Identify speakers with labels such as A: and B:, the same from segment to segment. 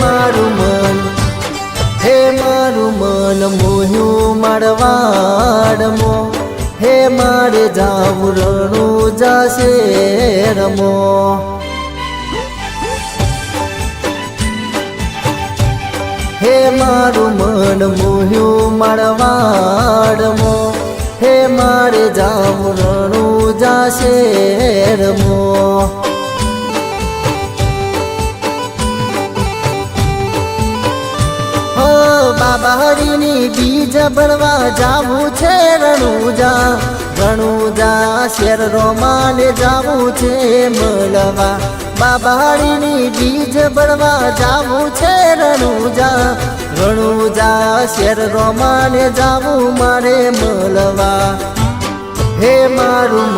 A: મારું મન મોહ્યું મારવાડમો હે મારે જાવું રણું જાશે રમો હે મારું મન મોહ્યું મારવાડમો હે મારે જાવું રણું જાશે રમો બાબા હરીની બીજ ભણવા જાવું છે રણુજા શેર રોમાને જાવું છે મળવા બાબા હરીની બીજ ભણવા જાવું છે રણુજા શેર રોમાને જાવું મારે મળવા હે મારું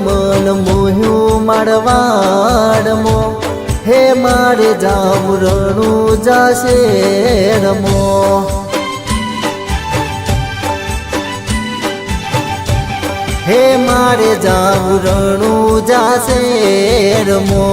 A: મન મોહ્યું મારવાડમો હે મારે જાવું રણું જાશે રમો હે મારે જાવું રણું જાશે રમો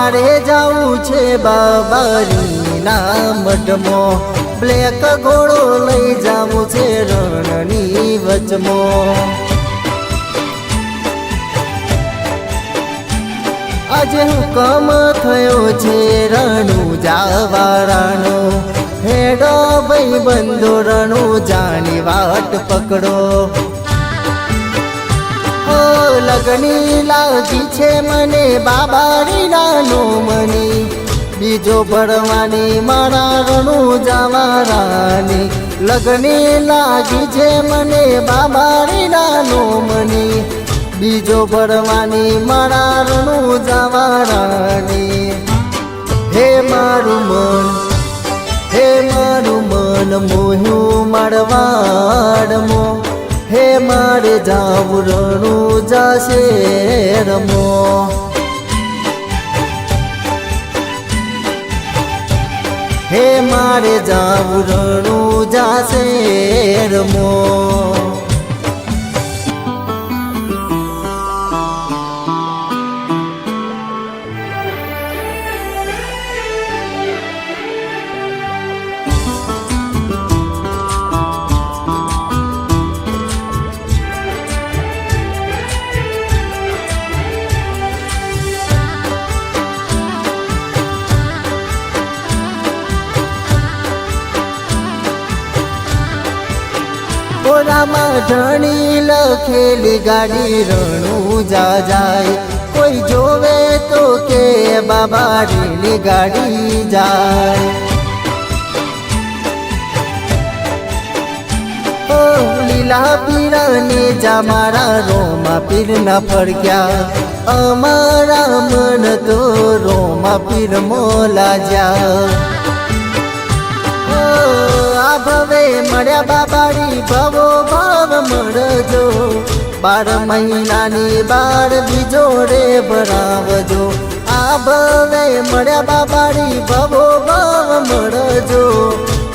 A: મારે જાવું છે બાબારીના મઠમો બ્લેક ઘોડો લઈ જાવું છે રણની વચમો આજે હુકમ થયો છે રણુજા વાળાનો હેડો ભાઈ બંધો રણુજાની વાટ પકડો લગની લાગી છે મને બાબારીના નોમની બીજો ભરવાની મારા રણુજા વાળાની લગની લાગી છે મને બાબારીના નોમની બીજો ભરવાની મારા રણુજા વાળાની હે મારું મન મોહ્યું મારવાડમો હે મારે જાવું રણું જાશે રમો હે મારે જાવું રણું જાશે રમો ઓરામાં ધણી લખેલી ગાડી રણુજા જાય કોઈ જોવે તો કે બાબારીની ગાડી જાય ઓ લીલા પીરાને જા મારા રોમા પીર ના ફરક્યા અમારા મન તો રોમા પીર મોલા જા આ ભવે મળ્યા બાબારી ભવો ભાવ મળજો 12 મહિનાની બાર બીજોડે ભરાવજો આ ભવે મળ્યા બાબારી ભવો ભાવ મળજો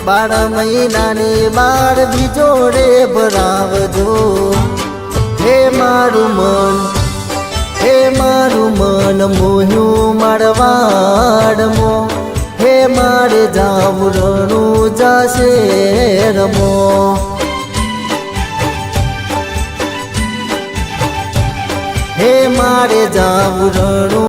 A: 12 મહિનાની બાર બીજોડે ભરાવજો હે મારું મન મોહ્યું મારવાડમો હે મારે જાવું રણું જાશે રમો હે મારે જાવું રણું